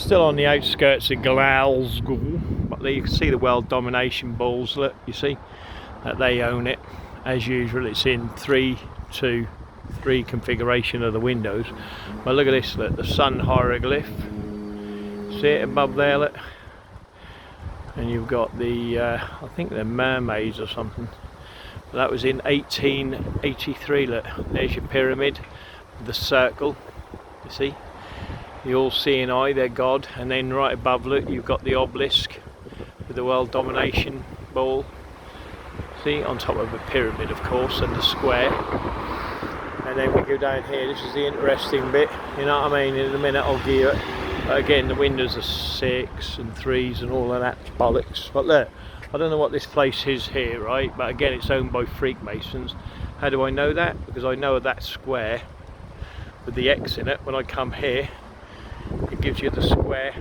Still on the outskirts of Glasgow, but there you can see the world domination balls. Look, you see that they own it. As usual, it's in 3-2-3 configuration of the windows. But look at this, look, the sun hieroglyph. See it above there, look. And you've got the, I think they're mermaids or something. But that was in 1883, look. There's your pyramid, the circle, you see. The all-seeing eye, their god. And then right above, look, you've got the obelisk with the world domination ball. See, on top of a pyramid, of course, and the square. And then we go down here, this is the interesting bit, you know what I mean? In a minute I'll give you it. But again, the windows are 6 and 3s and all of that bollocks. But look, I don't know what this place is here, right? But again, it's owned by Freakmasons. How do I know that? Because I know that square with the X in it. When I come here, it gives you the square,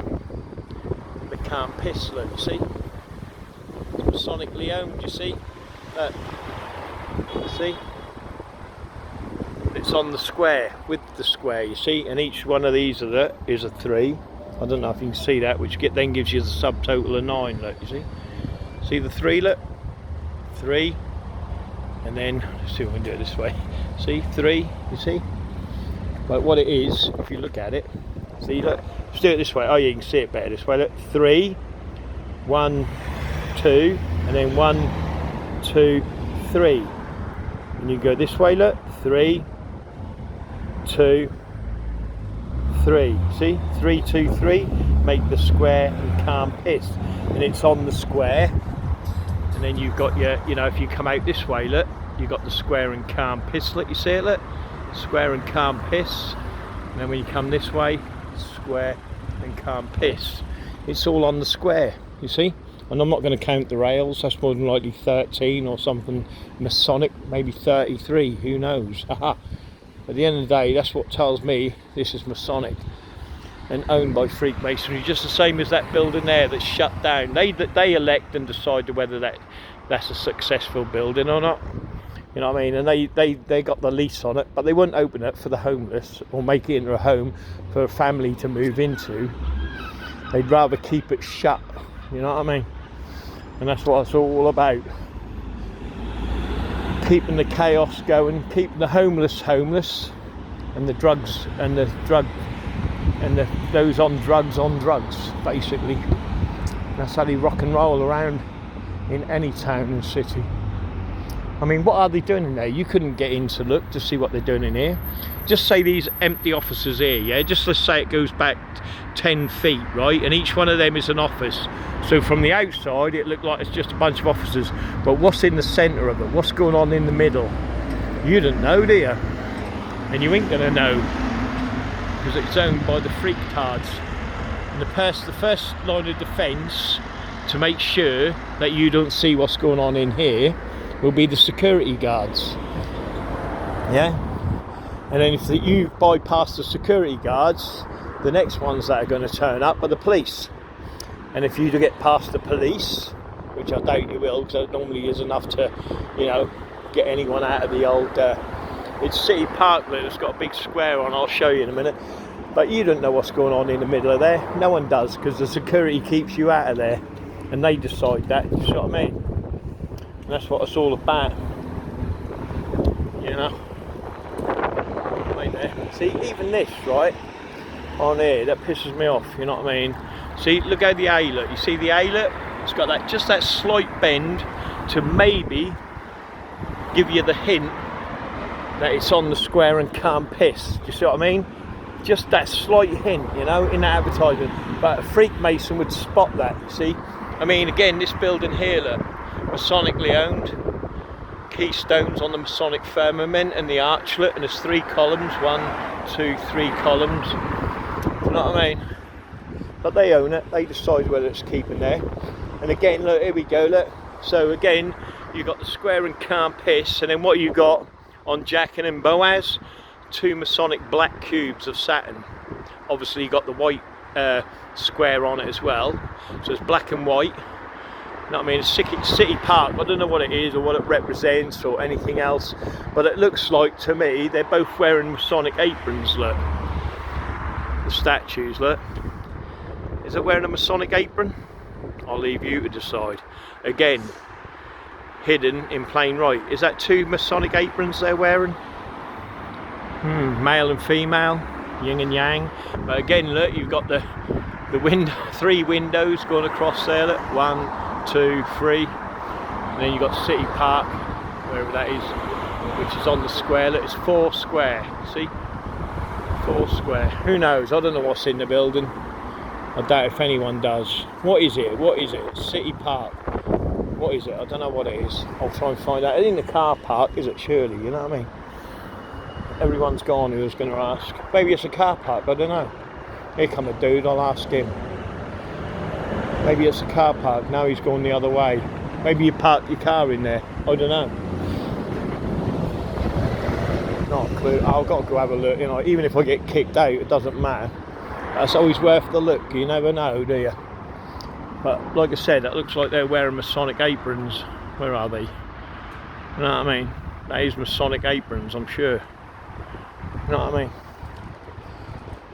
the calm piss, look, you see? It's Masonically owned, you see? Look, see? It's on the square, with the square, you see, and each one of these is a 3. I don't know if you can see that, which then gives you the subtotal of 9, look, you see. See the 3, look? 3, and then, let's see if we can do it this way. See, 3, you see? But what it is, if you look at it, see, look, let's do it this way. Oh, you can see it better this way, look. 3, 1, 2, and then 1, 2, 3. And you go this way, look, 3, 2, 3. See, 3, 2, 3. Make the square and calm piss, and it's on the square. And then you've got your, you know, if you come out this way, look, you've got the square and calm piss. Look, you see it, look, square and calm piss. And then when you come this way, square and calm piss. It's all on the square, you see. And I'm not going to count the rails. That's more than likely 13 or something Masonic, maybe 33. Who knows? At the end of the day, that's what tells me this is Masonic and owned by Freakmasonry, just the same as that building there that's shut down. They elect and decide whether that's a successful building or not. You know what I mean? And they got the lease on it, but they wouldn't open it for the homeless or make it into a home for a family to move into. They'd rather keep it shut. You know what I mean? And that's what it's all about. Keeping the chaos going, keeping the homeless, and the drugs and those on drugs, basically. That's how they rock and roll around in any town and city. I mean, what are they doing in there? You couldn't get in to look to see what they're doing in here. Just say these empty offices here, yeah? Just let's say it goes back 10 feet, right? And each one of them is an office. So from the outside, it looked like it's just a bunch of offices. But what's in the centre of it? What's going on in the middle? You don't know, do you? And you ain't gonna know, because it's owned by the freaktards. And the first line of defence to make sure that you don't see what's going on in here will be the security guards. Yeah? And then if you bypass the security guards, the next ones that are going to turn up are the police. And if you do get past the police, which I doubt you will, because it normally is enough to, you know, get anyone out of the old it's City Park, it's got a big square on, I'll show you in a minute. But you don't know what's going on in the middle of there. No one does, because the security keeps you out of there, and they decide that. You see what I mean? And that's what it's all about, you know. Right there. See, even this, right, on here, that pisses me off, you know what I mean? See, look how the A look. You see the A look? It's got that, just that slight bend to maybe give you the hint that it's on the square and calm piss. Do you see what I mean? Just that slight hint, you know, in the advertisement. But a Freakmason would spot that, you see? I mean, again, this building here, look, Masonically owned. Keystones on the Masonic firmament and the archlet, and there's 3 columns, 1, 2, 3 columns. You know what I mean? But they own it. They decide whether it's keeping there. And again, look, here we go, look. So again, you've got the square and calm piss, and then what you got on Jackin and Boaz? 2 Masonic black cubes of Saturn. Obviously you got the white square on it as well, so it's black and white. You know what I mean? It's City Park. I don't know what it is or what it represents or anything else, but it looks like, to me, they're both wearing Masonic aprons, look. The statues, look. Is it wearing a Masonic apron? I'll leave you to decide. Again, hidden in plain right. Is that 2 Masonic aprons they're wearing? Male and female, yin and yang. But again, look, you've got the window, 3 windows going across there. Look, 1, 2, 3. And then you've got City Park, wherever that is, which is on the square. Look, it's 4 square. See, 4 square. Who knows? I don't know what's in the building. I doubt if anyone does. What is it? What is it? City Park. What is it? I don't know what it is. I'll try and find out. It ain't the car park, is it? Surely, you know what I mean? Everyone's gone who was going to ask. Maybe it's a car park, I don't know. Here come a dude, I'll ask him. Maybe it's a car park, now he's going the other way. Maybe you park your car in there, I don't know. Not a clue. I've got to go have a look, you know, even if I get kicked out, it doesn't matter. That's always worth the look, you never know, do you? But like I said, it looks like they're wearing Masonic aprons. Where are they? You know what I mean? That is Masonic aprons, I'm sure. You know what I mean?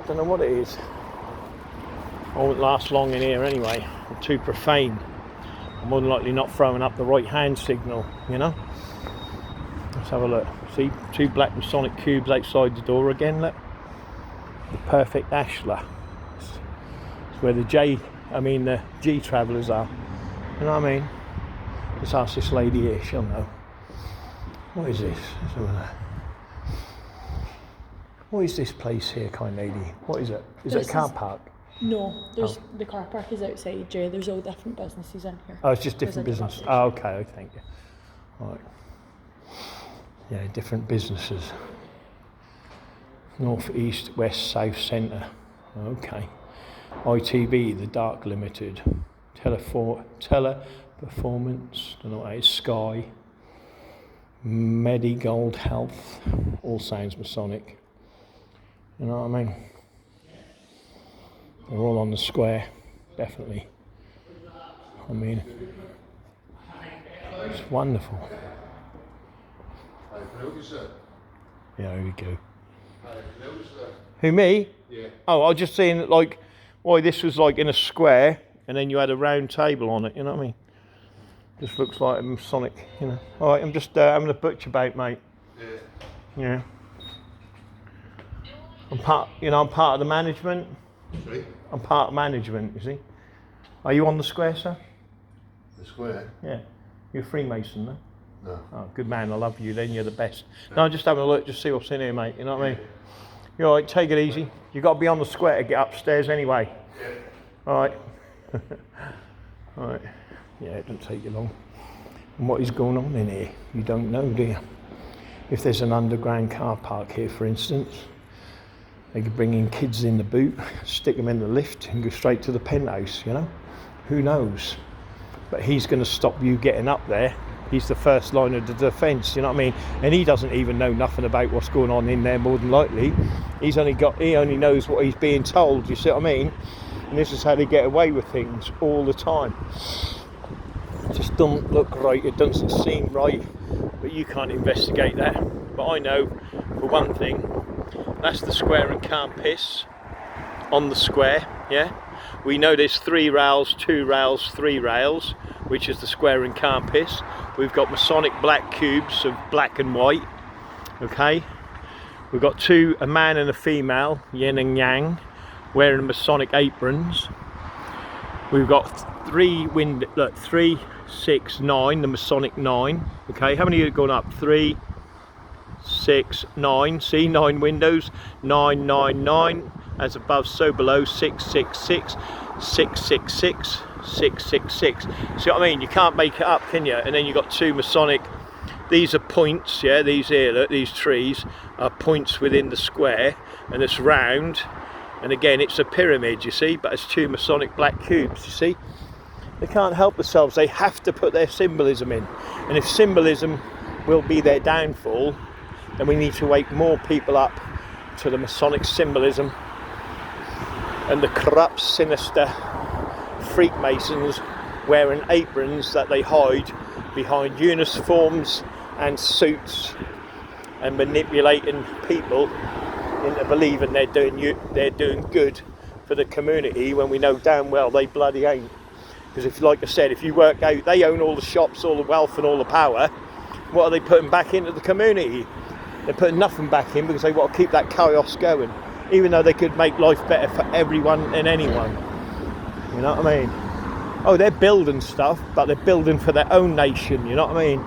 I don't know what it is. I won't last long in here anyway. I'm too profane. I'm more than likely not throwing up the right hand signal, you know? Let's have a look. See, 2 black Masonic cubes outside the door again, look. The perfect ashlar. It's where the the G travellers are. You know what I mean? Let's ask this lady here, she'll know. What is this? What is this place here, kind lady? What is it? Is it a car park? No, there's the car park is outside, Jay. There's all different businesses in here. Oh, it's just different businesses. Oh, okay, thank you. Right. Yeah, different businesses. North, east, west, south, centre. Okay. ITB, the Dark Limited. Teleperformance, don't know what it is. Sky. Medigold Health. All sounds Masonic. You know what I mean? They're all on the square, definitely. I mean, it's wonderful. Yeah, here we go. Who, me? Yeah. Oh, I was just saying, like, why this was like in a square, and then you had a round table on it. You know what I mean? Just looks like a Masonic, you know. All right, I'm just having a butcher bait, mate. Yeah. I'm part of the management. Sorry? I'm part of management, you see. Are you on the square, sir? The square? Yeah. You're a Freemason, no? No. Oh, good man, I love you then, you're the best. No, I'm just having a look, just see what's in here, mate, you know what I mean? You're alright, take it easy. You've got to be on the square to get upstairs anyway. Yeah. Alright. Alright. Yeah, it doesn't take you long. And what is going on in here? You don't know, do you? If there's an underground car park here, for instance, they could bring in kids in the boot, stick them in the lift and go straight to the penthouse, you know? Who knows? But he's going to stop you getting up there. He's the first line of the defence, you know what I mean? And he doesn't even know nothing about what's going on in there, more than likely. He only knows what he's being told, you see what I mean? And this is how they get away with things all the time. It just doesn't look right, it doesn't seem right, but you can't investigate that. But I know, for one thing, that's the square and campus on the square, yeah? We know there's 3 rails, 2 rails, 3 rails, which is the square and campus. We've got Masonic black cubes of black and white, okay? We've got a man and a female, yin and yang, wearing Masonic aprons. We've got 3, 6, 9, the Masonic 9, okay? How many are going up? 3, 6, 9, see, 9 windows, 9, 9, 9, as above, so below, 6, 6, 6, 6, 6, 6, 6, 6, 6. See what I mean? You can't make it up, can you? And then you've got 2 Masonic, these are points, yeah, these here, look, these trees are points within the square, and it's round, and again, it's a pyramid, you see, but it's 2 Masonic black cubes, you see? They can't help themselves, they have to put their symbolism in, and if symbolism will be their downfall, then we need to wake more people up to the Masonic symbolism and the corrupt, sinister Freakmasons wearing aprons that they hide behind uniforms and suits and manipulating people into believing they're doing good for the community when we know damn well they bloody ain't. Because if, like I said, if you work out they own all the shops, all the wealth and all the power, what are they putting back into the community? They're putting nothing back in because they want to keep that chaos going, even though they could make life better for everyone and anyone. You know what I mean? Oh, they're building stuff, but they're building for their own nation, you know what I mean?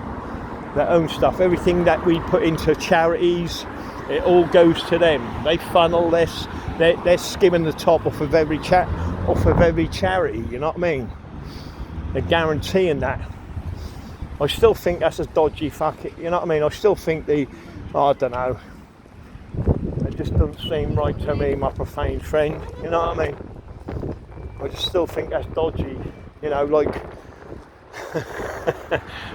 Their own stuff. Everything that we put into charities, it all goes to them. They funnel this, they're skimming the top off of every charity, you know what I mean? They're guaranteeing that. I still think that's a dodgy fuck it, you know what I mean? I still think I don't know. It just doesn't seem right to me, my profane friend, you know what I mean? I just still think that's dodgy, you know, like,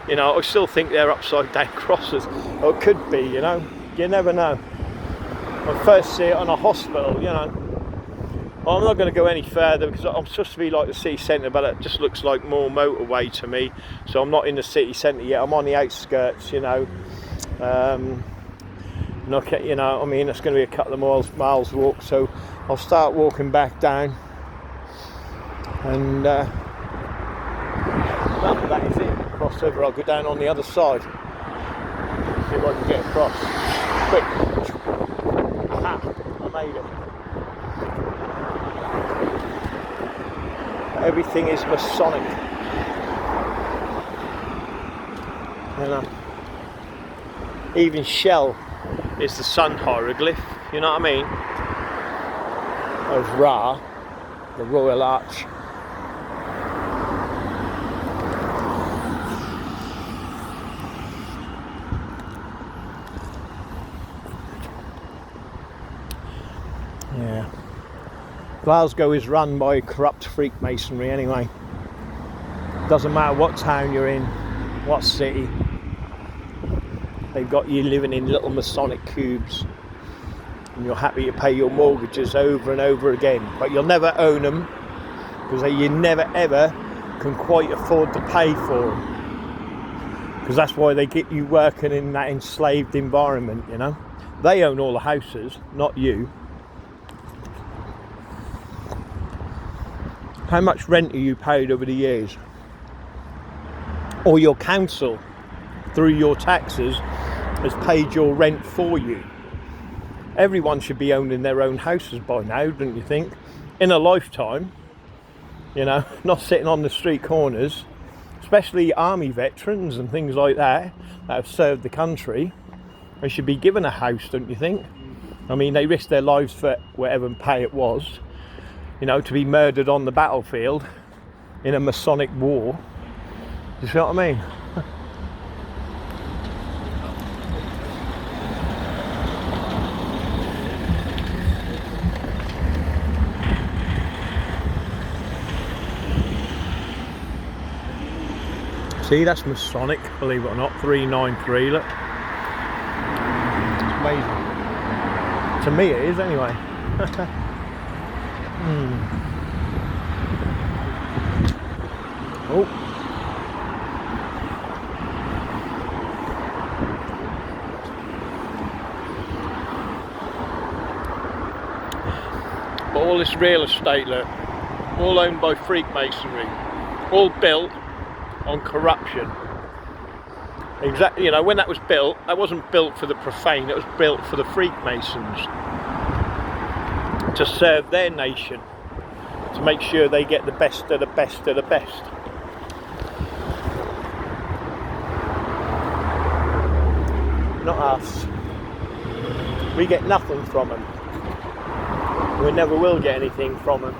you know, I still think they're upside down crosses, or it could be, you know, you never know. I first see it on a hospital, you know. Well, I'm not going to go any further because I'm supposed to be like the city centre, but it just looks like more motorway to me, so I'm not in the city centre yet. I'm on the outskirts, you know. You know, I mean, it's going to be a couple of miles walk, so I'll start walking back down. And that is it. Cross over, I'll go down on the other side. See if I can get across. Quick. Aha, I made it. Everything is Masonic. You know. Even Shell is the sun hieroglyph, you know what I mean? Of Ra, the Royal Arch. Yeah. Glasgow is run by corrupt Freakmasonry anyway. Doesn't matter what town you're in, what city. They've got you living in little Masonic cubes. And you're happy to pay your mortgages over and over again. But you'll never own them because you never ever can quite afford to pay for them. Because that's why they get you working in that enslaved environment, you know. They own all the houses, not you. How much rent are you paid over the years? Or your council, through your taxes, has paid your rent for you. Everyone should be owning their own houses by now, don't you think? In a lifetime, you know, not sitting on the street corners, especially army veterans and things like that have served the country. They should be given a house, don't you think? I mean, they risked their lives for whatever pay it was, you know, to be murdered on the battlefield in a Masonic war. Do you see what I mean? See, that's Masonic, believe it or not, 393, look. It's amazing. To me it is, anyway. Oh. But all this real estate, look, all owned by Freakmasonry, all built on corruption. Exactly, you know, when that was built, that wasn't built for the profane, it was built for the Freakmasons to serve their nation, to make sure they get the best of the best of the best. Not us. We get nothing from them. We never will get anything from them.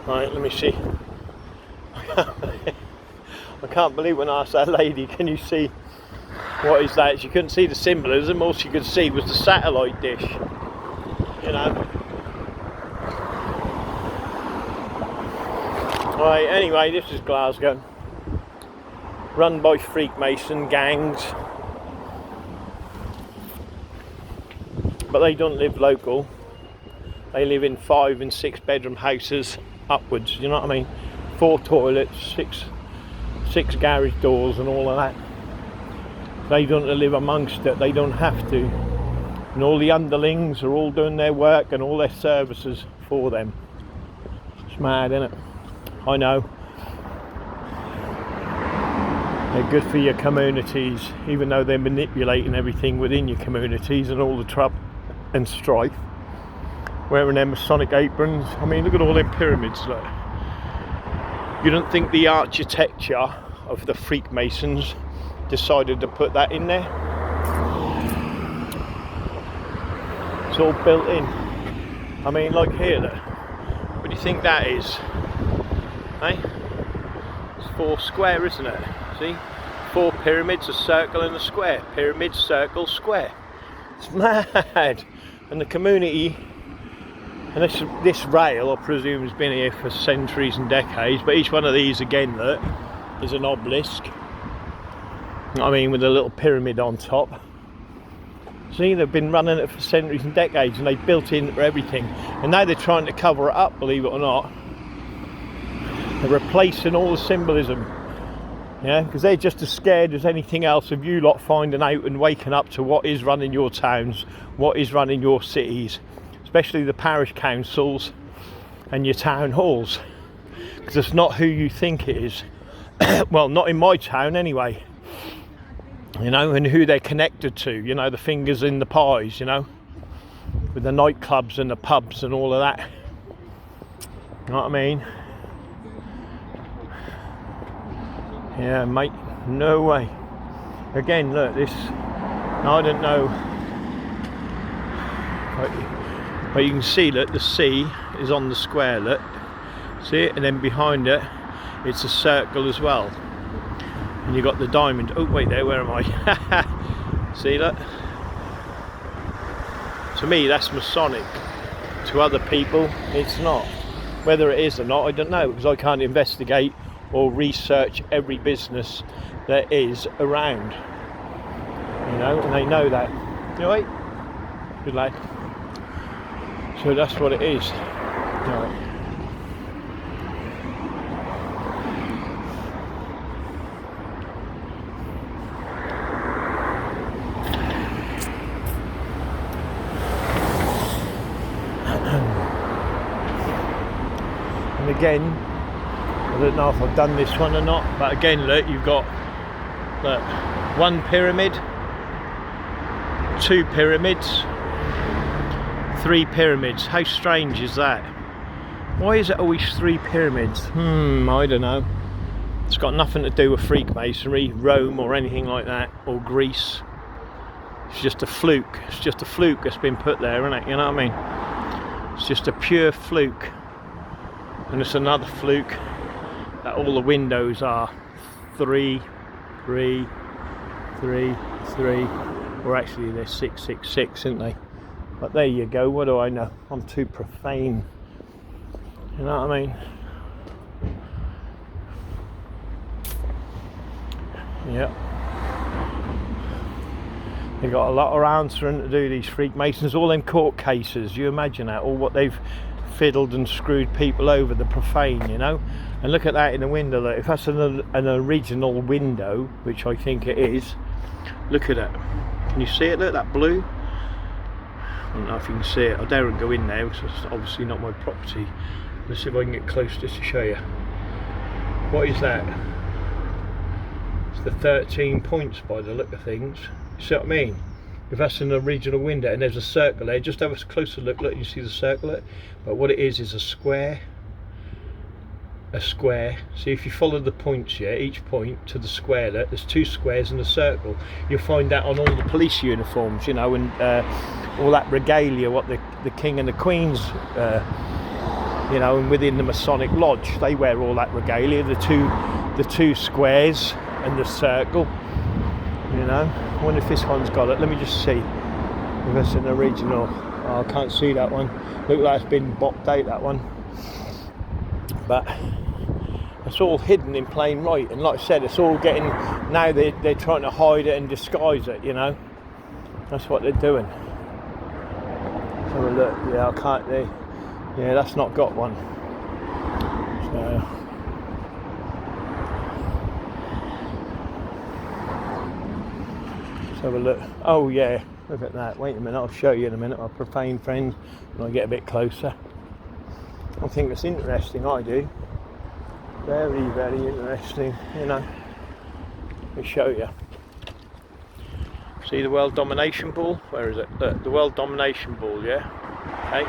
Right, let me see. I can't believe when I asked that lady, can you see what is that? She couldn't see the symbolism, all she could see was the satellite dish. You know. Right, anyway, this is Glasgow. Run by Freakmason gangs. But they don't live local. They live in 5 and 6 bedroom houses upwards, you know what I mean? 4 toilets, 6 garage doors and all of that. They don't live amongst it, they don't have to. And all the underlings are all doing their work and all their services for them. It's mad, isn't it? I know. They're good for your communities, even though they're manipulating everything within your communities and all the trouble and strife. Wearing their Masonic aprons. I mean, look at all them pyramids, look. You don't think the architecture of the Freakmasons decided to put that in there? It's all built in. I mean, like here, look. What do you think that is? Eh? It's 4 square, isn't it? See? 4 pyramids, a circle and a square. Pyramid, circle, square. It's mad. And the community, and this rail, I presume, has been here for centuries and decades, but each one of these, again, look, is an obelisk. I mean, with a little pyramid on top. See, they've been running it for centuries and decades, and they built in for everything. And now they're trying to cover it up, believe it or not. They're replacing all the symbolism. Yeah, because they're just as scared as anything else of you lot finding out and waking up to what is running your towns, what is running your cities, especially the parish councils and your town halls. Because it's not who you think it is. Well, not in my town anyway. You know, and who they're connected to, you know, the fingers in the pies, you know, with the nightclubs and the pubs and all of that. You know what I mean? Yeah, mate, no way. Again, look, this, I don't know, but you can see, look, the C is on the square, look, see it, and then behind it, it's a circle as well. And you got the diamond. Oh wait, there, where am I? See that? To me, that's Masonic. To other people, it's not. Whether it is or not, I don't know, because I can't investigate or research every business there is around. You know, and they know that. You know, wait. Good lad. So that's what it is. Right. And again, I don't know if I've done this one or not, but again, look, you've got, look, 1 pyramid, 2 pyramids, 3 pyramids. How strange is that? Why is it always 3 pyramids? I don't know. It's got nothing to do with Freakmasonry, Rome or anything like that, or Greece. It's just a fluke. It's just a fluke that's been put there, isn't it? You know what I mean? It's just a pure fluke. And it's another fluke that all the windows are 3, 3, 3, 3, or actually they're 6, 6, 6, aren't they? But there you go. What do I know? I'm too profane. You know what I mean? Yep. They got a lot of answering to do, these Freakmasons. All them court cases, you imagine that, all what they've fiddled and screwed people over, the profane, you know. And look at that in the window. Look, if that's an original window, which I think it is, look at that. Can you see it? Look, that blue. I don't know if you can see it. I daren't go in there because it's obviously not my property. Let's see if I can get close just to show you. What is that? It's the 13 points by the look of things. You see what I mean? If that's an original window and there's a circle there, just have a closer look. Look, you see the circle there? But what it is a square. A square. See, if you follow the points here, each point to the square, look, there's 2 squares and a circle. You'll find that on all the police uniforms, you know, and all that regalia, what the king and the queen's, you know, and within the Masonic lodge, they wear all that regalia, the two squares and the circle. You know, I wonder if this one's got it. Let me just see if it's an original. Oh, I can't see that one. Look like it's been bopped out, that one. But it's all hidden in plain sight. And like I said, it's all getting, now they're trying to hide it and disguise it, you know. That's what they're doing. So look, yeah, I can't, yeah, that's not got one. So, Let's have a look. Oh yeah, look at that. Wait a minute, I'll show you in a minute, my profane friends, when I get a bit closer. I think it's interesting, I do. Very, very interesting, you know. Let me show you. See the world domination ball? Where is it? The world domination ball, yeah? Okay.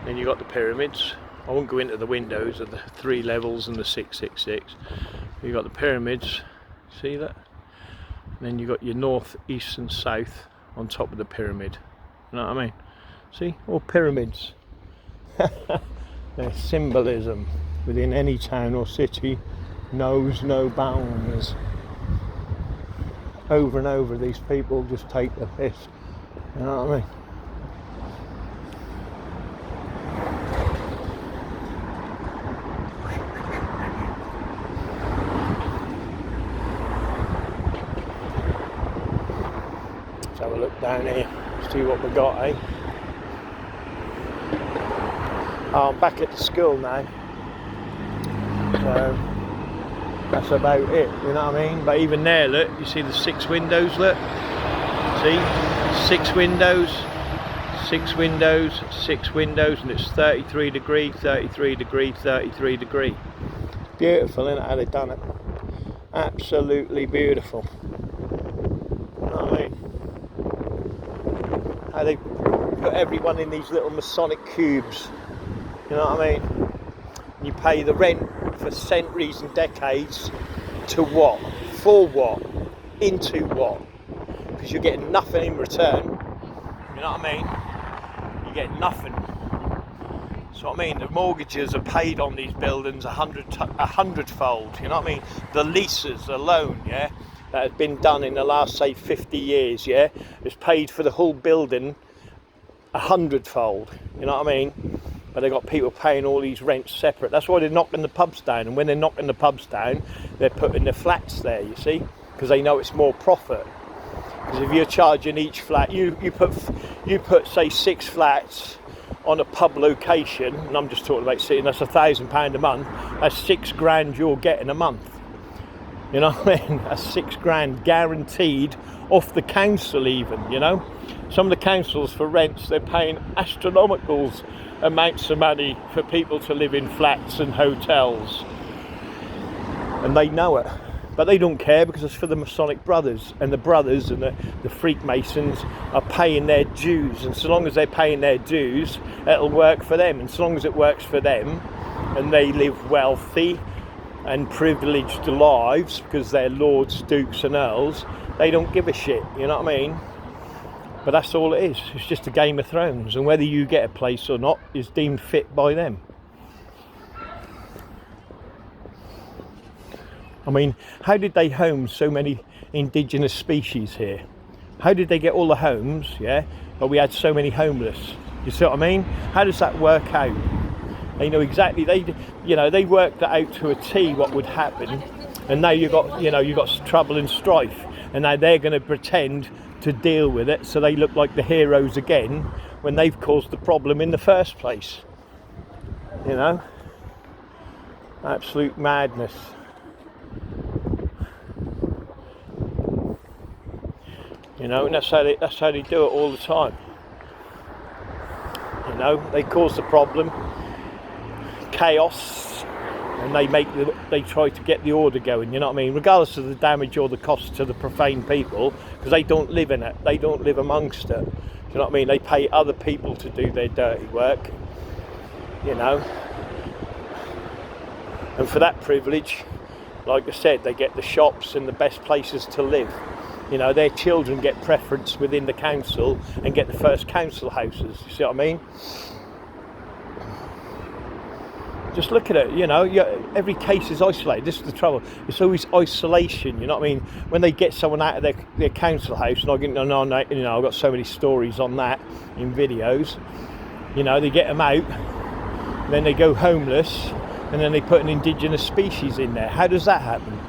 Then you got the pyramids. I won't go into the windows of the 3 levels and the 666. You got the pyramids, see that? And then you got your north, east and south on top of the pyramid. You know what I mean? See, all pyramids. Their symbolism within any town or city knows no bounds. Over and over, these people just take the piss. You know what I mean? Let's have a look down here, see what we got, eh? Oh, I'm back at the school now. So that's about it, you know what I mean? But even there, look, you see the 6 windows, look. See? 6 windows, 6 windows, 6 windows, and it's 33 degree, 33 degree, 33 degree. Beautiful, isn't it, how they've done it? Absolutely beautiful. You know what I mean? How they put everyone in these little Masonic cubes. You know what I mean? You pay the rent for centuries and decades to what? For what? Into what? Because you're getting nothing in return. You know what I mean? You get nothing. So I mean, the mortgages are paid on these buildings a hundredfold. You know what I mean? The leases alone, yeah, that has been done in the last, say, 50 years, yeah, is paid for the whole building a hundredfold. You know what I mean? But they've got people paying all these rents separate. That's why they're knocking the pubs down. And when they're knocking the pubs down, they're putting the flats there, you see? Because they know it's more profit. Because if you're charging each flat, you put say 6 flats on a pub location, and I'm just talking about sitting, that's £1,000 a month. That's 6 grand you're getting a month. You know what I mean? That's 6 grand guaranteed off the council even, you know? Some of the councils for rents, they're paying astronomical amounts of money for people to live in flats and hotels, and they know it, but they don't care because it's for the Masonic brothers, and the brothers and the Freakmasons are paying their dues, and so long as they're paying their dues, it'll work for them, and so long as it works for them and they live wealthy and privileged lives because they're lords, dukes and earls, they don't give a shit, you know what I mean? But that's all it is. It's just a Game of Thrones, and whether you get a place or not is deemed fit by them. I mean, how did they home so many indigenous species here? How did they get all the homes, yeah, but we had so many homeless? You see what I mean? How does that work out? They know exactly, they worked that out to a T what would happen, and now you've got trouble and strife, and now they're going to pretend to deal with it so they look like the heroes again when they've caused the problem in the first place. You know, absolute madness. You know, and that's how they do it all the time. You know, they cause the problem, chaos, and they try to get the order going, you know what I mean, regardless of the damage or the cost to the profane people, because they don't live in it, they don't live amongst it, you know what I mean, they pay other people to do their dirty work, you know, and for that privilege, like I said, they get the shops and the best places to live. You know, their children get preference within the council and get the first council houses, you see what I mean? Just look at it, you know, every case is isolated. This is the trouble. It's always isolation, you know what I mean? When they get someone out of their council house, and I've got so many stories on that in videos, you know, they get them out, then they go homeless, and then they put an indigenous species in there. How does that happen?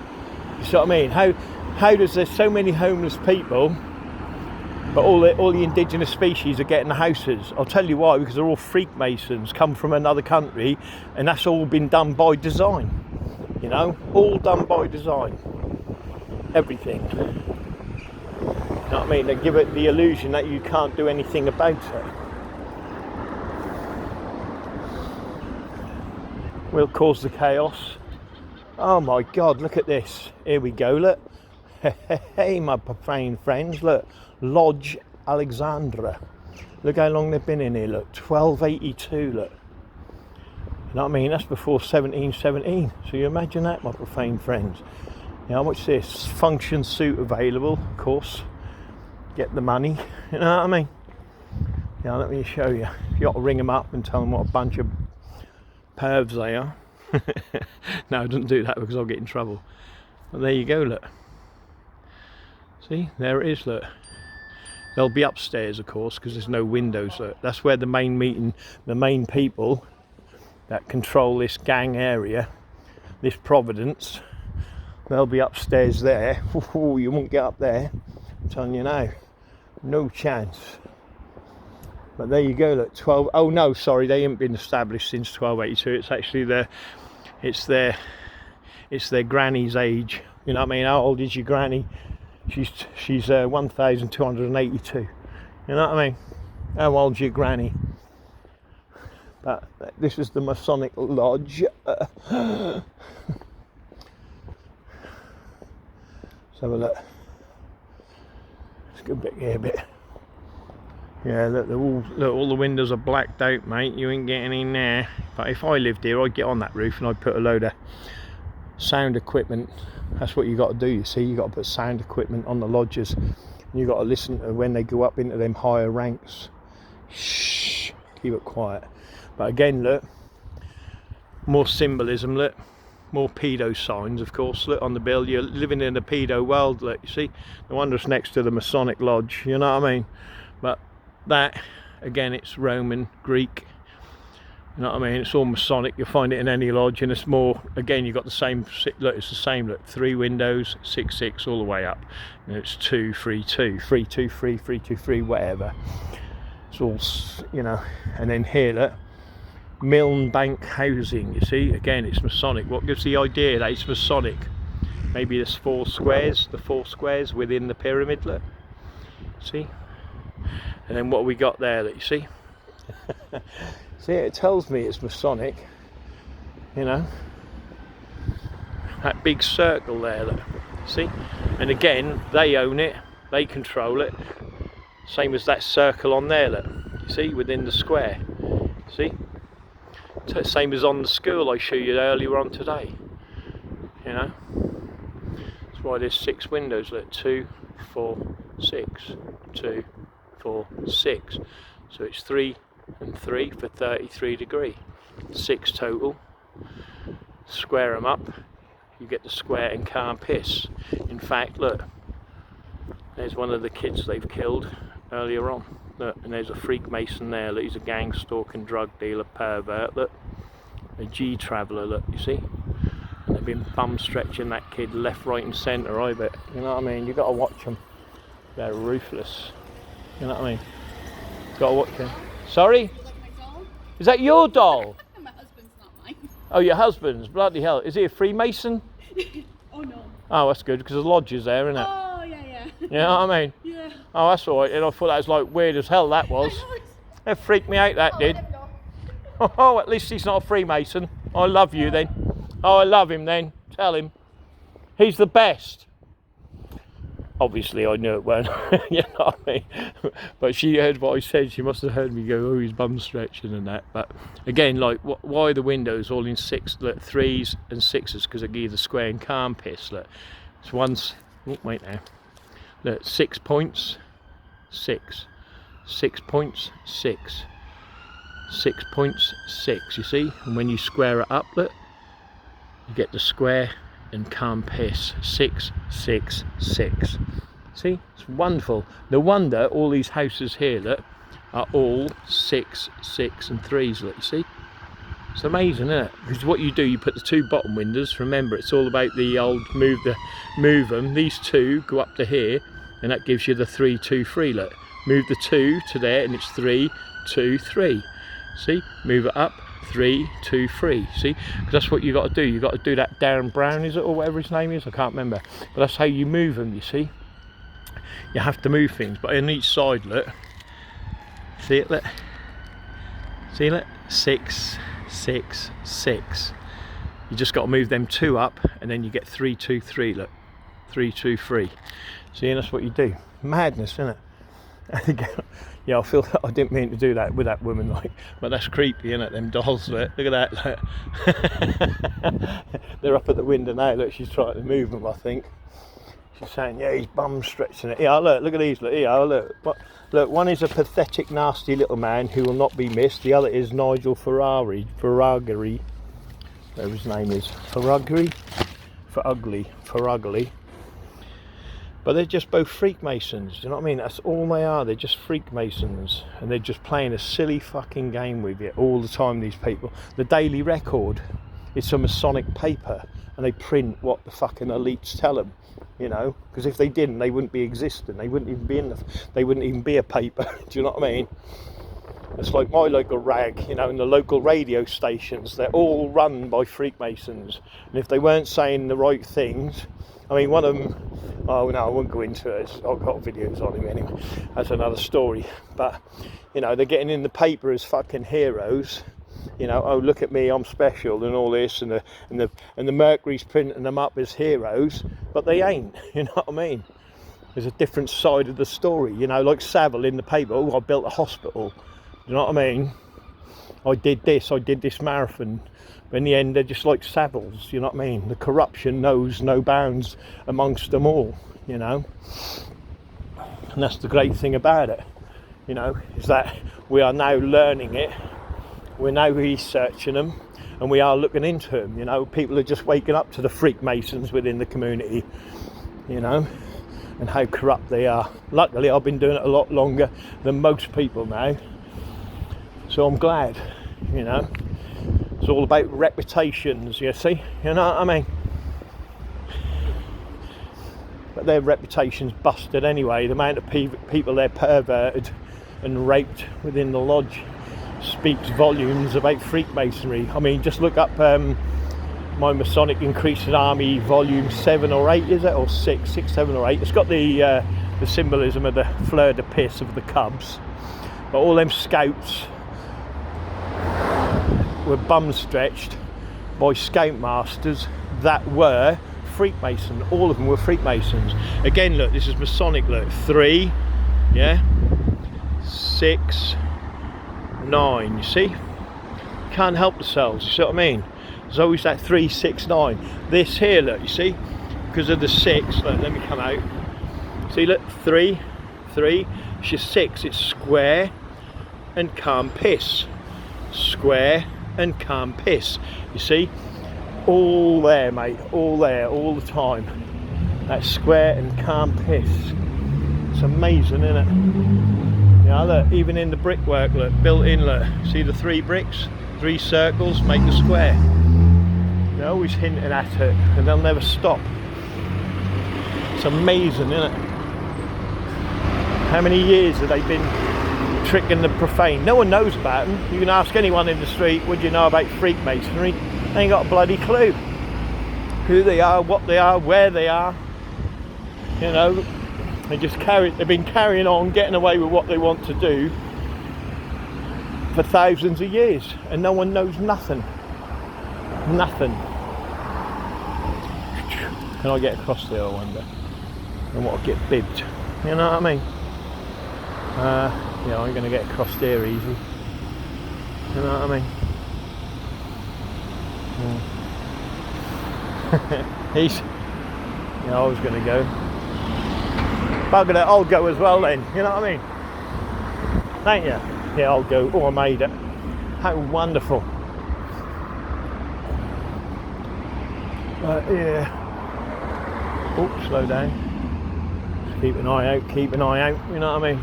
You see what I mean? How does there's so many homeless people, but all the indigenous species are getting the houses? I'll tell you why, because they're all Freakmasons, come from another country, and that's all been done by design. You know, all done by design. Everything. know what I mean? They give it the illusion that you can't do anything about it. We'll cause the chaos. Oh my God, look at this. Here we go, look. Hey, my profane friends, look. Lodge Alexandra. Look how long they've been in here, look. 1282, look. You know what I mean? That's before 1717. So you imagine that, my profane friends. You know, how much this? Function suit available, of course. Get the money. You know what I mean? Yeah, let me show you. You got to ring them up and tell them what a bunch of pervs they are. No, don't do that because I'll get in trouble. But there you go, look. See, there it is, look. They'll be upstairs, of course, because there's no windows, look. That's where the main meeting, the main people that control this gang area, this Providence, they'll be upstairs there. Ooh, you won't get up there, I'm telling you now. No chance. But there you go, look, 12, oh no, sorry, they haven't been established since 1282. It's actually it's their granny's age. You know what I mean? How old is your granny? She's 1282. You know what I mean? How old's your granny? But this is the Masonic Lodge. Let's have a look. Let's go back here a bit. Yeah, look, all the windows are blacked out, mate. You ain't getting in there. But if I lived here, I'd get on that roof and I'd put a load of sound equipment. That's what you got to do, you see. You got to put sound equipment on the lodges. And you got to listen to when they go up into them higher ranks. Shh, keep it quiet. But again, look, more symbolism, look. More pedo signs, of course, look, on the bill. You're living in a pedo world, look, you see. No wonder it's next to the Masonic Lodge, you know what I mean? But that, again, it's Roman, Greek, you know what I mean? It's all Masonic. You'll find it in any lodge, and it's more, again, you've got the same, look, it's the same, look, 3 windows, 6, 6, all the way up. And it's 2, 3, 2, 3, 2, 3, 3, 2, 3, whatever. It's all, you know, and then here, look, Milne Bank housing, you see, again, it's Masonic. What gives the idea that it's Masonic? Maybe there's 4 squares, the 4 squares within the pyramid, look, see? And then what we got there, that you see? See, it tells me it's Masonic, you know. That big circle there, look, see? And again, they own it, they control it. Same as that circle on there, look, you see, within the square, see? Same as on the school I showed you earlier on today, you know. That's why there's 6 windows, look, 2, 4, 6, 2, 4, 6. So it's 3 and 3 for 33 degree. 6 total. Square them up, you get the square and can't piss. In fact, look, there's one of the kids they've killed earlier on. Look, and there's a Freakmason there. Look, he's a gang stalking drug dealer, pervert. Look, a G traveller. Look, you see. And they've been bum stretching that kid left, right, and centre. I bet. You know what I mean? You got to watch them. They're ruthless. You know what I mean? Got to watch them. Sorry? Is that your doll? My husband's, not mine. Oh, your husband's. Bloody hell! Is he a Freemason? Oh no. Oh, that's good because the lodge is there, isn't it? Oh yeah. You know what I mean? Yeah. Oh, that's all right. And I thought that was like weird as hell. That was. That freaked me out. That did. Oh, at least he's not a Freemason. I love you then. Oh, I love him then. Tell him. He's the best. Obviously, I knew it weren't. You know what I mean? But she heard what I said. She must have heard me go, oh, he's bum stretching and that. But again, like, why are the windows all in 6, look, 3s and 6s? Because they give you the square and calm piss. Look, it's one's. Oh, wait now. Look, 6 points, 6. 6 points, 6. 6 points, 6. You see? And when you square it up, look, you get the square and can't piss. 6, 6, 6. See? It's wonderful. No wonder all these houses here, look, are all 6, 6 and 3s, look, you see? It's amazing, isn't it? Because what you do, you put the 2 bottom windows. Remember, it's all about the old move them. These 2 go up to here, and that gives you the 3, 2, 3, look. Move the 2 to there, and it's 3, 2, 3. See? Move it up. 3, 2, 3. See, because that's what you got to do. You got to do that. Darren Brown, is it, or whatever his name is? I can't remember. But that's how you move them. You see. you have to move things. But on each side, look, see it, look, see it, 6, 6, 6. You just got to move them 2 up, and then you get 3, 2, 3. Look, 3, 2, 3. See, and that's what you do. Madness, isn't it? Yeah, I feel I didn't mean to do that with that woman, like, but that's creepy, isn't it? Them dolls, look at that. Look. They're up at the window now. Look, she's trying to move them, I think. She's saying, yeah, his bum's stretching it. Yeah, look at these. Look, here, look. Look, one is a pathetic, nasty little man who will not be missed. The other is Nigel Faraghi, whatever his name is. Faraghi. But they're just both Freakmasons, do you know what I mean? That's all they are, they're just Freakmasons. And they're just playing a silly fucking game with you all the time, these people. The Daily Record, it's a Masonic paper, and they print what the fucking elites tell them, you know? Because if they didn't, they wouldn't be existing, they wouldn't even be they wouldn't even be a paper, do you know what I mean? It's like my local rag, you know, and the local radio stations, they're all run by Freakmasons. And if they weren't saying the right things, I mean, one of them, oh no, I won't go into it, I've got videos on him anyway, that's another story. But, you know, they're getting in the paper as fucking heroes, you know, oh look at me, I'm special and all this, and the Mercury's printing them up as heroes, but they ain't, you know what I mean? There's a different side of the story, you know, like Savile in the paper, oh, I built a hospital, you know what I mean? I did this marathon. But in the end, they're just like saddles, you know what I mean? The corruption knows no bounds amongst them all, you know? And that's the great thing about it, you know, is that we are now learning it, we're now researching them, and we are looking into them, you know? People are just waking up to the Freakmasons within the community, you know, and how corrupt they are. Luckily, I've been doing it a lot longer than most people now, so I'm glad, you know? It's all about reputations, you see, you know what I mean? But their reputation's busted anyway. The amount of people they're perverted and raped within the lodge speaks volumes about Freakmasonry. I mean, just look up my Masonic Increasing Army volume 7 or 8, is it? Or 6, 7 or 8. It's got the symbolism of the fleur de pis of the cubs. But all them scouts were bum stretched by scoutmasters that were Freakmason. All of them were Freakmasons. Again, look, this is Masonic, look, 3, yeah, 6, 9, you see? Can't help themselves, you see what I mean? There's always that 3, 6, 9. This here, look, you see? Because of the 6, look, let me come out. See, look, 3, it's your 6, it's square and calm piss. Square and calm piss, you see, all there, mate, all there, all the time. That square and calm piss, it's amazing, isn't it? Yeah, look, even in the brickwork, look, built in, look, see the 3 bricks, 3 circles make the square. They're always hinting at it, and they'll never stop. It's amazing, isn't it? How many years have they been tricking the profane? No one knows about them. You can ask anyone in the street, what do you know about Freakmasonry? They ain't got a bloody clue who they are, what they are, where they are, you know. They've been carrying on, getting away with what they want to do for thousands of years, and no one knows nothing. Can I get across there, I wonder? And what, get bibbed, you know what I mean? Yeah, I'm going to get across there easy. You know what I mean? Yeah, I was going to go. Bugger it, I'll go as well then. You know what I mean? Thank you. Yeah, I'll go. Oh, I made it. How wonderful. Yeah. Oh, slow down. Just keep an eye out, you know what I mean?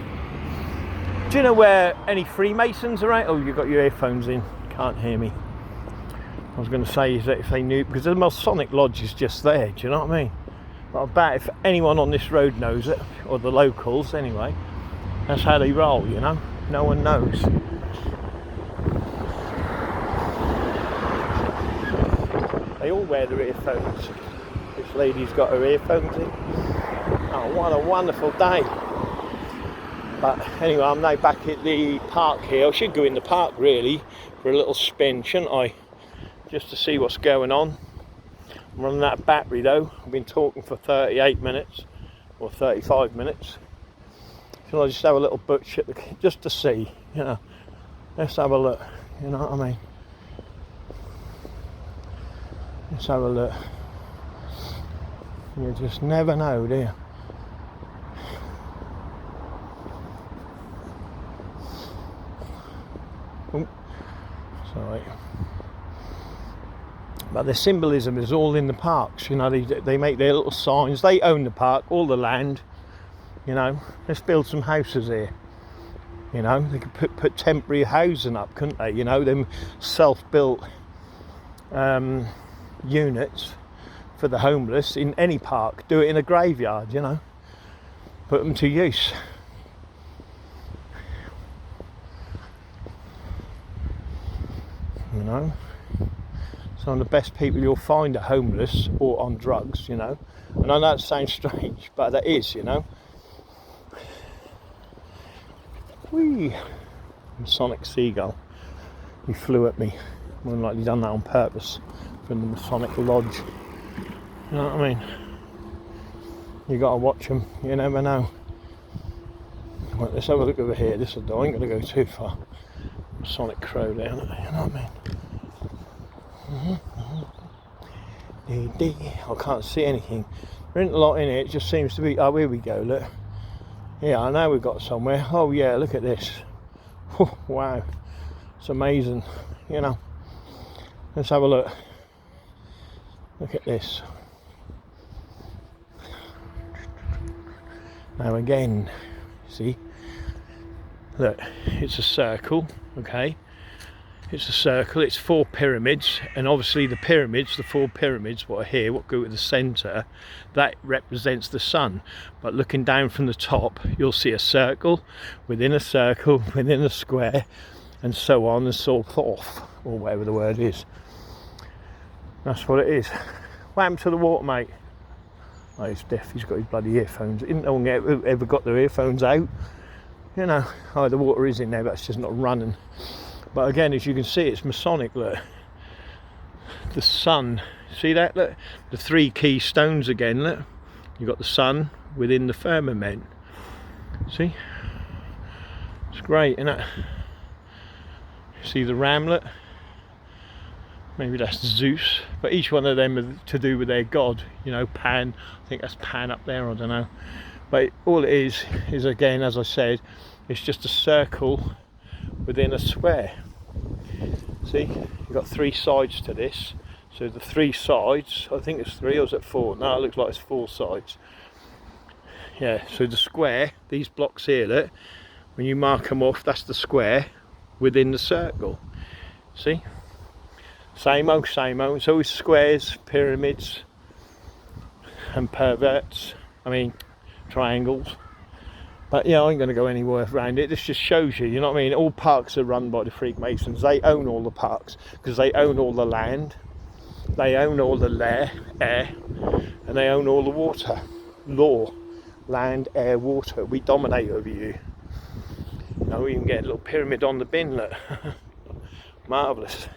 Do you know where any Freemasons are at? Oh, you've got your earphones in, can't hear me. I was going to say is that if they knew, because the Masonic Lodge is just there, do you know what I mean? But I bet if anyone on this road knows it, or the locals anyway, that's how they roll, you know? No one knows. They all wear their earphones. This lady's got her earphones in. Oh, what a wonderful day. But anyway, I'm now back at the park here. I should go in the park really for a little spin, shouldn't I? Just to see what's going on. I'm running out of battery though. I've been talking for 38 minutes or 35 minutes. Shall I just have a little butch at the, just to see, you know? Let's have a look, you know what I mean? Let's have a look. You just never know, do you? Oh, sorry. But the symbolism is all in the parks, you know, they make their little signs. They own the park, all the land, you know. Let's build some houses here. You know, they could put temporary housing up, couldn't they? You know, them self-built units for the homeless in any park. Do it in a graveyard, you know. Put them to use. You know, some of the best people you'll find are homeless or on drugs, you know. And I know that sounds strange, but that is, you know. Whee! Masonic seagull. He flew at me. More than likely done that on purpose from the Masonic Lodge. You know what I mean? You gotta watch them. You never know. Right, let's have a look over here. This will do. I ain't gonna go too far. Masonic crow down there. You know what I mean? I can't see anything. There ain't a lot in it. It just seems to be. Oh, here we go. Look. Yeah, I know we've got somewhere. Oh yeah, look at this. Oh, wow, it's amazing, you know. Let's have a look. Look at this. Now again, see, look, it's a circle, okay? It's a circle, it's 4 pyramids, and obviously the pyramids, the 4 pyramids, what are here, what go to the centre, that represents the sun. But looking down from the top, you'll see a circle, within a circle, within a square, and so on and so forth, or whatever the word is. That's what it is. What happened to the water, mate? Oh, he's deaf, he's got his bloody earphones. No one ever got their earphones out. You know, oh, the water is in there, but it's just not running. But again, as you can see, it's Masonic, look. The sun, see that? Look, the 3 key stones again, look. You've got the sun within the firmament. See? It's great, isn't it? See the ramlet? Maybe that's Zeus. But each one of them are to do with their god. You know, Pan. I think that's Pan up there, I don't know. But all it is again, as I said, it's just a circle within a square. See, you've got 3 sides to this. So the 3 sides, I think it's 3 or is it 4? No, it looks like it's 4 sides. Yeah, so the square, these blocks here, look, when you mark them off, that's the square within the circle. See? Same old, same old. It's always squares, pyramids, and perverts. I mean, triangles. But yeah, I ain't going to go anywhere around it. This just shows you, you know what I mean? All parks are run by the Freakmasons. They own all the parks because they own all the land. They own all the air, and they own all the water. Law, land, air, water. We dominate over you. You know, we can get a little pyramid on the bin, look. Marvellous.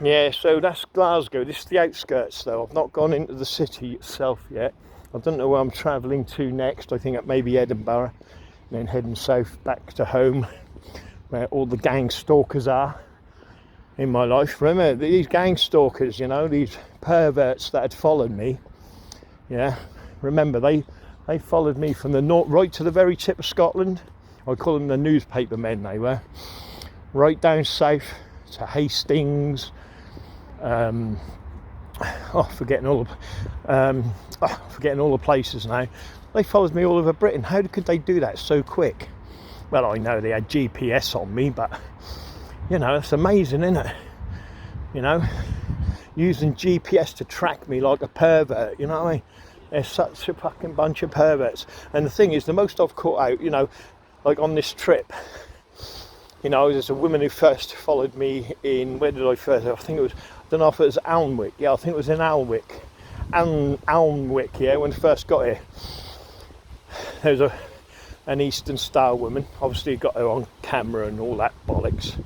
Yeah, so that's Glasgow. This is the outskirts though. I've not gone into the city itself yet. I don't know where I'm travelling to next. I think it may be Edinburgh, and then heading south back to home, where all the gang stalkers are in my life. Remember, these gang stalkers, you know, these perverts that had followed me. Yeah, remember, they followed me from the north right to the very tip of Scotland. I call them the newspaper men, they were. Right down south to Hastings. Forgetting all the places now. They followed me all over Britain. How could they do that so quick? Well, I know they had GPS on me, but you know, it's amazing, isn't it? You know, using GPS to track me like a pervert, you know what I mean? They're such a fucking bunch of perverts. And the thing is, the most I've caught out, you know, like on this trip, you know, there's a woman who first followed me in, where did I first? I think it was, I don't know if it was Alnwick. Yeah, I think it was in Alnwick. Alnwick here, when I first got here, there's an Eastern Star woman, obviously got her on camera and all that bollocks.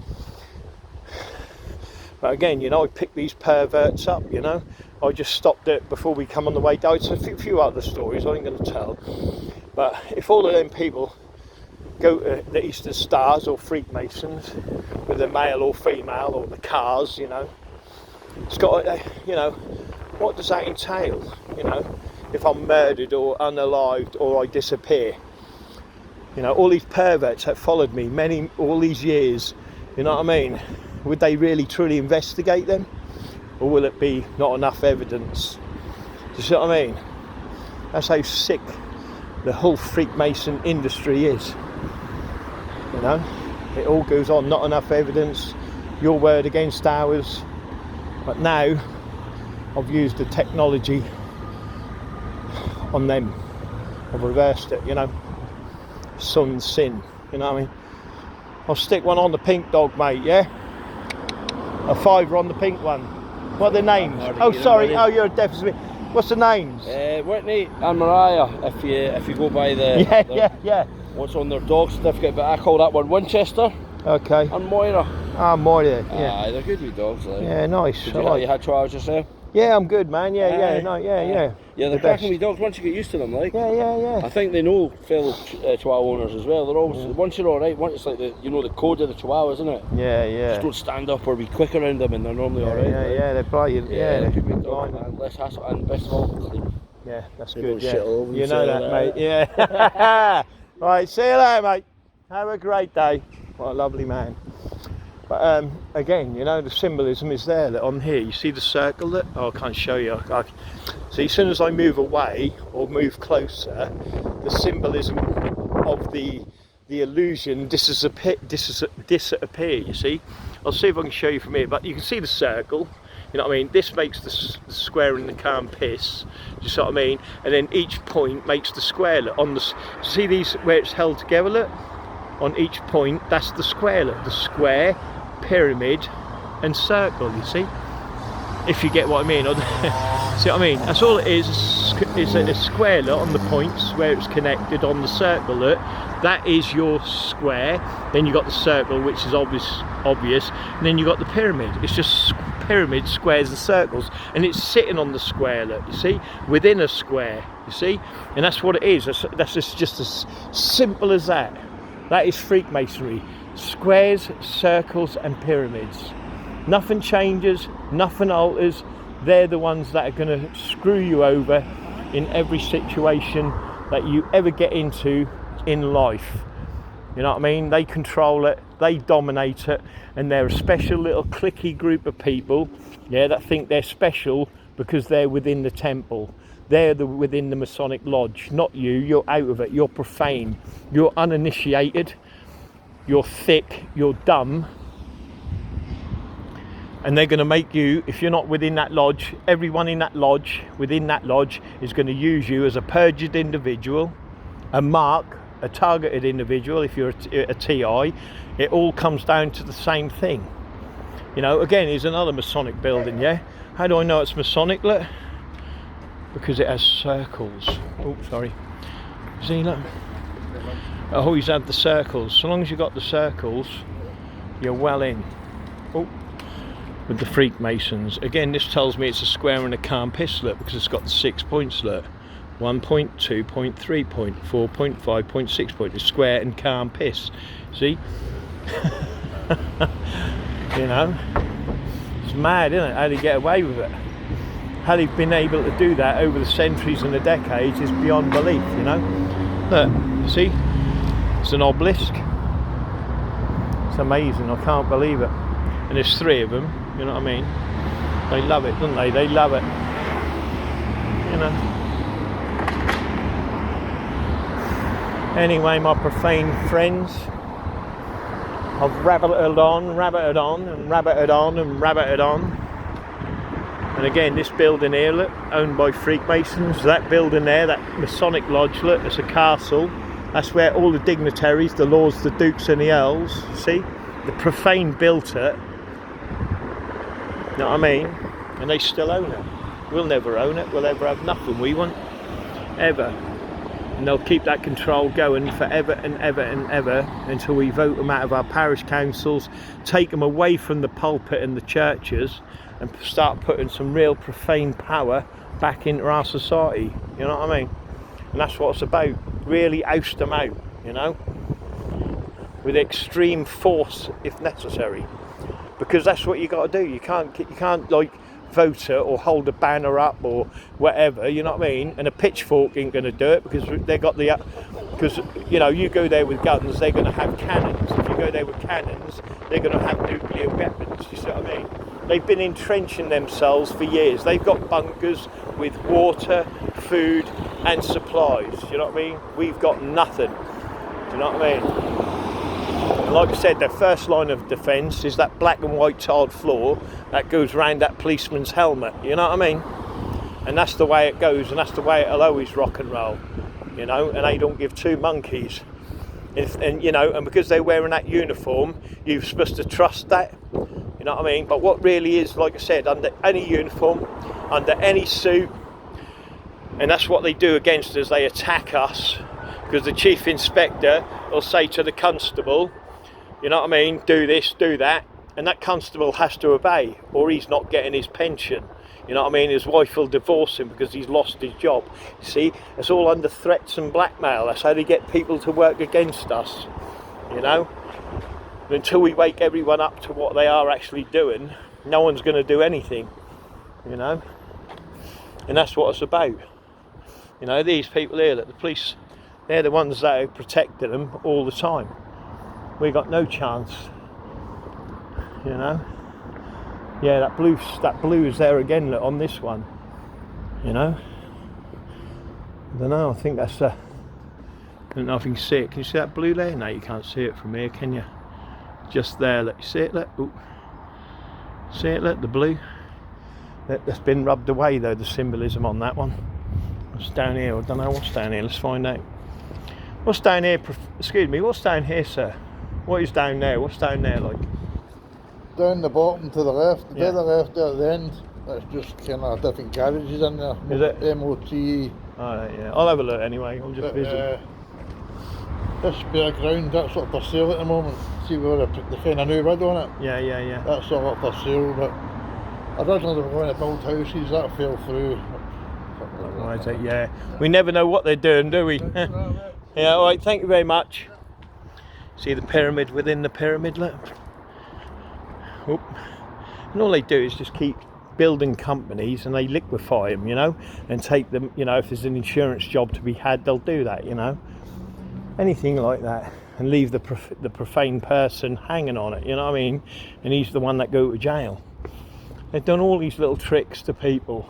But again, you know, I picked these perverts up, you know. I just stopped it before we come on the way down. It's a few other stories I ain't going to tell. But if all of them people go to the Eastern Stars or Freakmasons, with the male or female or the cars, you know, it's got, you know, what does that entail? You know, if I'm murdered or unalived or I disappear, you know, all these perverts that followed me all these years, you know what I mean? Would they really truly investigate them, or will it be not enough evidence? Do you see what I mean? That's how sick the whole Freakmason industry is. You know, it all goes on, not enough evidence, your word against ours. But now I've used the technology on them. I've reversed it, you know. Sun, sin, you know what I mean? I'll stick one on the pink dog, mate, yeah? A fiver on the pink one. What are the names? Oh, sorry. Oh, you're a deficit. What's the names? Whitney and Mariah, if you go by the... Yeah. What's on their dog certificate, but I call that one Winchester. Okay. And Moira. Ah, Moira, yeah. Aye, they're good wee dogs, like. Yeah, nice. Did you know you had chihuahuas yourself? Yeah, I'm good, man. Yeah. Yeah, they're cracking wee dogs once you get used to them, like. Yeah. I think they know fellow chihuahua owners as well. They're always, once you're alright, once it's like the code of the chihuahua, isn't it? Yeah. Just don't stand up or be quick around them, and they're normally alright. Yeah, they're brilliant. Yeah, they're good wee dogs, man. Less hassle, and best of all, clean. Yeah, that's They good. don't Yeah, shit all over you know that, themselves, mate. Yeah. Right, see you later, mate. Have a great day. What a lovely man. But again, you know, the symbolism is there. That on here, you see the circle. That I can't show you. See, as soon as I move away or move closer, the symbolism of the illusion disappear. You see, I'll see if I can show you from here. But you can see the circle. You know what I mean? This makes the square in the calm piss. Do you see what I mean? And then each point makes the square. Look, on the see these where it's held together. Look, on each point, that's the square. Look, the square, pyramid, and circle. You see? If you get what I mean. See what I mean? That's all it is a square. Look, on the points where it's connected on the circle. Look, that is your square. Then you got the circle, which is obvious, and then you got the pyramid. It's just pyramid, squares and circles, and it's sitting on the square, look, you see, within a square, you see, and that's what it is. That's just as simple as that. That is Freakmasonry. Squares, circles and pyramids. Nothing changes, nothing alters. They're the ones that are going to screw you over in every situation that you ever get into in life. You know what I mean? They control it, they dominate it, and they're a special little cliquey group of people, yeah, that think they're special because they're within the temple. They're within the Masonic Lodge, not you. You're out of it, you're profane, you're uninitiated, you're thick, you're dumb. And they're going to make you, if you're not within that lodge, everyone in that lodge, within that lodge, is going to use you as a perjured individual, a mark, a targeted individual. If you're a TI, it all comes down to the same thing. You know, again, here's another Masonic building, yeah? How do I know it's Masonic? Look, because it has circles. Oh, sorry. See, look. I always have the circles. So long as you've got the circles, you're well in. Oh, with the Freakmasons. Again, this tells me it's a square and a calm piss, look, because it's got the 6 points, look. 1 point, 2 point, 3 point, 4 point, 5 point, 6 point. It's square and calm piss. See? You know? It's mad, isn't it? How they get away with it. How they've been able to do that over the centuries and the decades is beyond belief, you know? Look, see? It's an obelisk. It's amazing, I can't believe it. And there's 3 of them, you know what I mean? They love it, don't they? They love it. You know? Anyway, my profane friends, I've rabbited on, and rabbited on, and rabbited on. And again, this building here, look, owned by Freakmasons. That building there, that Masonic Lodge, look, it's a castle. That's where all the dignitaries, the lords, the dukes and the earls, see? The profane built it. You know what I mean? And they still own it. We'll never own it. We'll ever have nothing we want, ever. And they'll keep that control going forever and ever and ever until we vote them out of our parish councils, take them away from the pulpit and the churches, and start putting some real profane power back into our society. You know what I mean? And that's what it's about. Really oust them out, you know, with extreme force if necessary, because that's what you got to do. You can't like vote it or hold a banner up or whatever, you know what I mean? And a pitchfork ain't going to do it, because they got the, because you know, you go there with guns, they're going to have cannons. If you go there with cannons, they're going to have nuclear weapons. You see what I mean? They've been entrenching themselves for years. They've got bunkers with water, food and supplies. You know what I mean? We've got nothing. Do you know what I mean? And like I said, their first line of defence is that black and white tiled floor that goes round that policeman's helmet. You know what I mean? And that's the way it goes, and that's the way it'll always rock and roll. You know, and they don't give two monkeys. And you know, and because they're wearing that uniform, you're supposed to trust that. You know what I mean? But what really is, like I said, under any uniform, under any suit, and that's what they do against us. They attack us, because the chief inspector will say to the constable, you know what I mean, do this, do that, and that constable has to obey, or he's not getting his pension. You know what I mean? His wife will divorce him because he's lost his job. You see, it's all under threats and blackmail. That's how they get people to work against us, you know. But until we wake everyone up to what they are actually doing, no one's going to do anything, you know. And that's what it's about. You know, these people here, that the police, they're the ones that are protecting them all the time. We got no chance, you know. Yeah, that blue is there again, look, on this one, you know. I don't know, I think that's I don't know if you can see it. Can you see that blue there? No, you can't see it from here, can you? Just there, look, you see it, look. Ooh. See it, look, the blue. That's been rubbed away though, the symbolism on that one. What's down here? I don't know what's down here, let's find out. What's down here, excuse me, what's down here, sir? What is down there? What's down there like? Down the bottom to the left, the Yeah. other left there at the end, that's just kind of different garages in there. Is it? MOT. Alright, yeah. I'll have a look anyway. I'll just visit. This bit of ground, that's up for sale at the moment. See where they put the kind of new rid on it? Yeah, yeah, yeah. That's all up for sale, but originally they were going to build houses, that fell through. Right, yeah. We never know what they're doing, do we? Yeah, alright, thank you very much. See the pyramid within the pyramid, look. Oop. And all they do is just keep building companies and they liquefy them, you know, and take them, you know, if there's an insurance job to be had, they'll do that, you know. Anything like that, and leave the profane person hanging on it, you know what I mean? And he's the one that go to jail. They've done all these little tricks to people.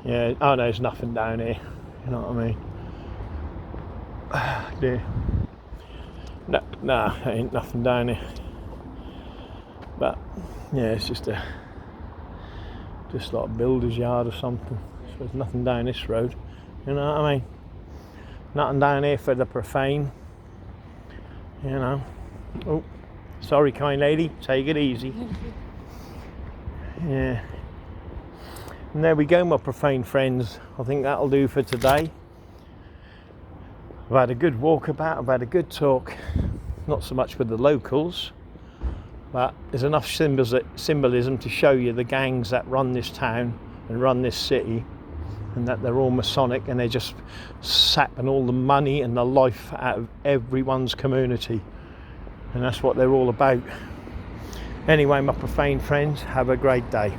Yeah, oh no, there's nothing down here, you know what I mean? Dear. No, nah, there ain't nothing down here. But yeah, it's just like a builder's yard or something. So there's nothing down this road, you know what I mean? Nothing down here for the profane, you know. Oh, sorry, kind lady, take it easy. Yeah. And there we go, my profane friends. I think that'll do for today. I've had a good walkabout, I've had a good talk. Not so much with the locals, but there's enough symbolism to show you the gangs that run this town and run this city, and that they're all Masonic, and they're just sapping all the money and the life out of everyone's community. And that's what they're all about. Anyway, my profane friends, have a great day.